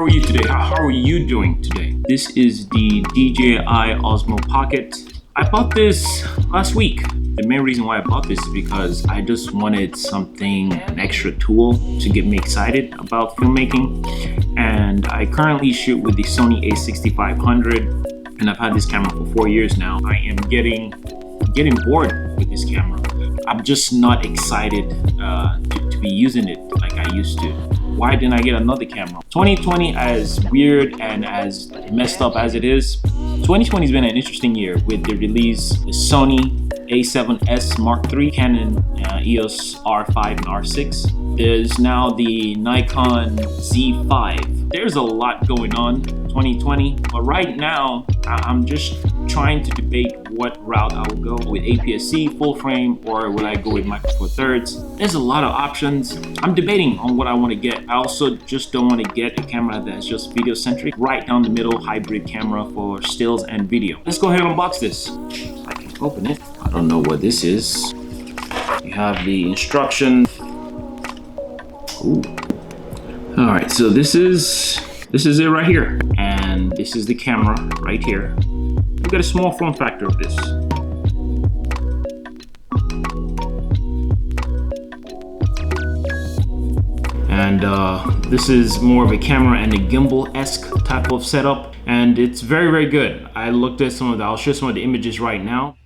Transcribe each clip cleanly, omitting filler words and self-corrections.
are you today? How are you doing today? This is the DJI Osmo Pocket. I bought this last week. The main reason why I bought this is because I just wanted something, an extra tool to get me excited about filmmaking. And I currently shoot with the Sony a6500, and I've had this camera for 4 years now. I am getting bored with this camera. I'm just not excited to be using it like I used to. Why didn't I get another camera? 2020, as weird and as messed up as it is, 2020 has been an interesting year with the release of the Sony a7S Mark III, Canon EOS R5 and R6. There's now the Nikon Z5. There's a lot going on 2020, but right now I'm just trying to debate what route I will go with APS-C, full frame, or would I go with Micro Four Thirds. There's a lot of options. I'm debating on what I want to get. I also just don't want to get a camera that's just video centric, right down the middle hybrid camera for stills and video. Let's go ahead and unbox this. I can open it. I don't know what this is. You have the instructions. Ooh. All right, so this is it right here, and this is the camera right here. Look at a small form factor of this. And this is more of a camera and a gimbal-esque type of setup, and it's very, very good. I looked at some of I'll show some of the images right now.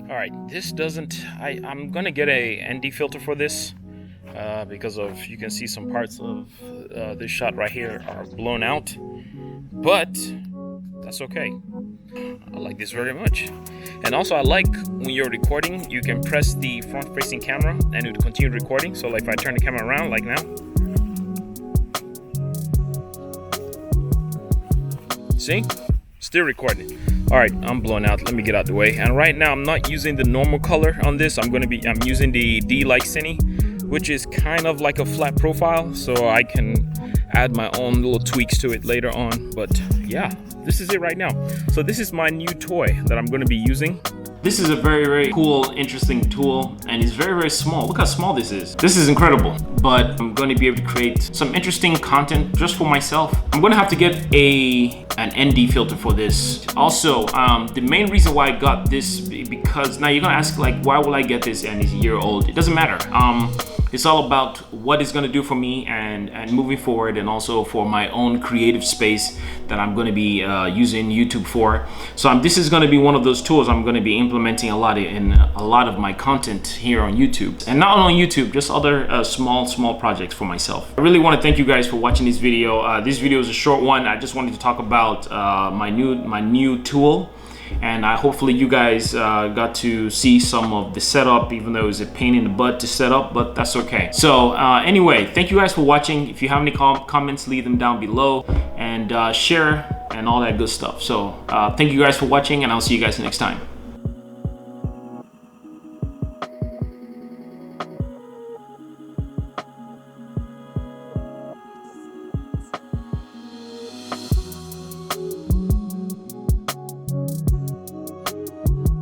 All right, this doesn't, I'm gonna get a ND filter for this because of, you can see some parts of this shot right here are blown out, but that's okay. I like this very much. And also I like when you're recording, you can press the front facing camera and it will continue recording. So like if I turn the camera around like now, see, still recording. All right, I'm blown out. Let me get out the way. And right now, I'm not using the normal color on this. I'm using the D-Like Cine, which is kind of like a flat profile, so I can add my own little tweaks to it later on. But yeah, this is it right now. So this is my new toy that I'm going to be using. This is a very, very cool, interesting tool, and it's very, very small. Look how small this is. This is incredible, but I'm going to be able to create some interesting content just for myself. I'm going to have to get an ND filter for this. Also, the main reason why I got this, because now you're going to ask, like, why will I get this and it's a year old? It doesn't matter. It's all about what it's going to do for me and moving forward, and also for my own creative space that I'm going to be using YouTube for. So this is going to be one of those tools I'm going to be implementing a lot in a lot of my content here on YouTube, and not only on YouTube, just other small projects for myself. I really want to thank you guys for watching this video. This video is a short one. I just wanted to talk about my new tool. And hopefully you guys got to see some of the setup, even though it was a pain in the butt to set up, but that's okay. So anyway, thank you guys for watching. If you have any comments, leave them down below, and share and all that good stuff. So thank you guys for watching, and I'll see you guys next time.